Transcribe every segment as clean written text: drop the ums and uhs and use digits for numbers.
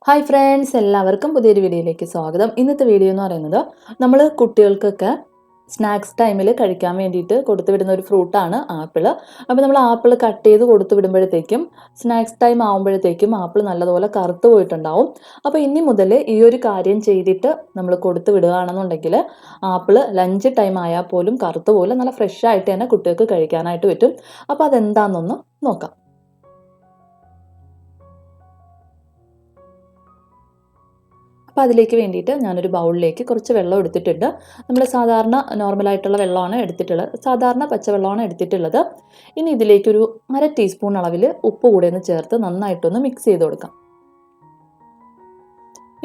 Hi friends, എല്ലാവർക്കും പുതിയൊരു വീഡിയോയിലേക്ക് സ്വാഗതം. ഇന്നത്തെ വീഡിയോ എന്ന് പറയുന്നത് നമ്മൾ കുട്ടികൾക്കൊക്കെ സ്നാക്സ് ടൈമിൽ കഴിക്കാൻ വേണ്ടിയിട്ട് കൊടുത്തു വിടുന്ന ഒരു ഫ്രൂട്ടാണ് ആപ്പിൾ. അപ്പോൾ നമ്മൾ ആപ്പിൾ കട്ട് ചെയ്ത് കൊടുത്തു വിടുമ്പോഴത്തേക്കും സ്നാക്സ് ടൈം ആകുമ്പോഴത്തേക്കും ആപ്പിൾ നല്ലതുപോലെ കറുത്ത് പോയിട്ടുണ്ടാവും. അപ്പോൾ ഇനി മുതൽ ഈ ഒരു കാര്യം ചെയ്തിട്ട് നമ്മൾ കൊടുത്തു വിടുകയാണെന്നുണ്ടെങ്കിൽ ആപ്പിൾ ലഞ്ച് ടൈം ആയാൽ പോലും കറുത്ത് പോലെ നല്ല ഫ്രഷ് ആയിട്ട് തന്നെ കുട്ടികൾക്ക് കഴിക്കാനായിട്ട് പറ്റും. അപ്പോൾ അതെന്താണെന്നൊന്ന് നോക്കാം. അപ്പോൾ അതിലേക്ക് വേണ്ടിയിട്ട് ഞാനൊരു ബൗളിലേക്ക് കുറച്ച് വെള്ളം എടുത്തിട്ടുണ്ട്. നമ്മൾ സാധാരണ നോർമലായിട്ടുള്ള വെള്ളമാണ് എടുത്തിട്ടുള്ളത്, സാധാരണ പച്ചവെള്ളമാണ് എടുത്തിട്ടുള്ളത്. ഇനി ഇതിലേക്കൊരു 1/2 ടീസ്പൂൺ അളവിൽ ഉപ്പ് കൂടെ ഒന്ന് ചേർത്ത് നന്നായിട്ടൊന്ന് മിക്സ് ചെയ്ത് കൊടുക്കാം.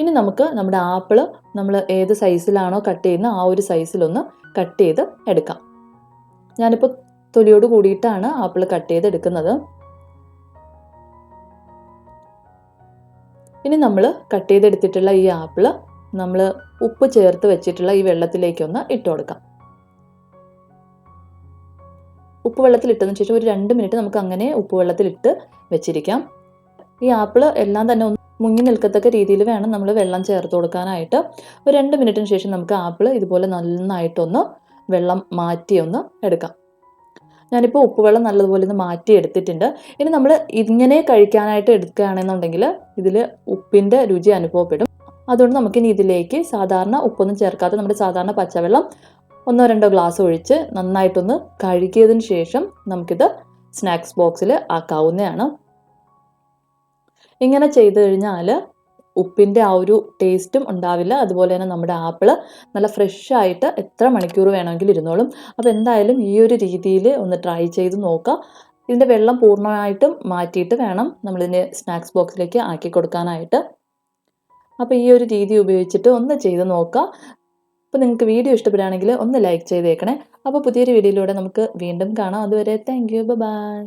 ഇനി നമുക്ക് നമ്മുടെ ആപ്പിൾ നമ്മൾ ഏത് സൈസിലാണോ കട്ട് ചെയ്യുന്നത് ആ ഒരു സൈസിലൊന്ന് കട്ട് ചെയ്ത് എടുക്കാം. ഞാനിപ്പോൾ തൊലിയോട് കൂടിയിട്ടാണ് ആപ്പിൾ കട്ട് ചെയ്ത് എടുക്കുന്നത്. ഇനി നമ്മൾ കട്ട് ചെയ്തെടുത്തിട്ടുള്ള ഈ ആപ്പിൾ നമ്മൾ ഉപ്പ് ചേർത്ത് വെച്ചിട്ടുള്ള ഈ വെള്ളത്തിലേക്കൊന്ന് ഇട്ട് കൊടുക്കാം. ഉപ്പ് വെള്ളത്തിലിട്ടതിന് ശേഷം ഒരു 2 മിനിറ്റ് നമുക്ക് അങ്ങനെ ഉപ്പ് വെള്ളത്തിലിട്ട് വെച്ചിരിക്കാം. ഈ ആപ്പിൾ എല്ലാം തന്നെ ഒന്ന് മുങ്ങി നിൽക്കത്തക്ക രീതിയിൽ വേണം നമ്മൾ വെള്ളം ചേർത്ത് കൊടുക്കാനായിട്ട്. ഒരു 2 മിനിറ്റിന് ശേഷം നമുക്ക് ആപ്പിൾ ഇതുപോലെ നന്നായിട്ടൊന്ന് വെള്ളം മാറ്റി എടുക്കാം. ഞാനിപ്പോൾ ഉപ്പുവെള്ളം നല്ലതുപോലെ ഒന്ന് മാറ്റി എടുത്തിട്ടുണ്ട്. ഇനി നമ്മൾ ഇങ്ങനെ കഴിക്കാനായിട്ട് എടുക്കുകയാണെന്നുണ്ടെങ്കിൽ ഇതിൽ ഉപ്പിൻ്റെ രുചി അനുഭവപ്പെടും. അതുകൊണ്ട് നമുക്കിനി ഇതിലേക്ക് സാധാരണ ഉപ്പൊന്നും ചേർക്കാതെ നമ്മുടെ സാധാരണ പച്ചവെള്ളം 1-2 ഗ്ലാസ് ഒഴിച്ച് നന്നായിട്ടൊന്ന് കഴുകിയതിന് ശേഷം നമുക്കിത് സ്നാക്സ് ബോക്സിൽ ആക്കാവുന്നതാണ്. ഇങ്ങനെ ചെയ്തു കഴിഞ്ഞാൽ ഉപ്പിൻ്റെ ആ ഒരു ടേസ്റ്റും ഉണ്ടാവില്ല. അതുപോലെ തന്നെ നമ്മുടെ ആപ്പിൾ നല്ല ഫ്രഷ് ആയിട്ട് എത്ര മണിക്കൂർ വേണമെങ്കിലും ഇരുന്നോളും. അപ്പോൾ എന്തായാലും ഈ ഒരു രീതിയിൽ ഒന്ന് ട്രൈ ചെയ്ത് നോക്കുക. ഇതിൻ്റെ വെള്ളം പൂർണ്ണമായിട്ടും മാറ്റിയിട്ട് വേണം നമ്മളിതിൻ്റെ സ്നാക്സ് ബോക്സിലേക്ക് ആക്കി കൊടുക്കാനായിട്ട്. അപ്പോൾ ഈ ഒരു രീതി ഉപയോഗിച്ചിട്ട് ഒന്ന് ചെയ്ത് നോക്കുക. അപ്പോൾ നിങ്ങൾക്ക് വീഡിയോ ഇഷ്ടപ്പെടുകയാണെങ്കിൽ ഒന്ന് ലൈക്ക് ചെയ്തേക്കണേ. അപ്പോൾ പുതിയൊരു വീഡിയോയിലൂടെ നമുക്ക് വീണ്ടും കാണാം. അതുവരെ താങ്ക് യു, ബൈ.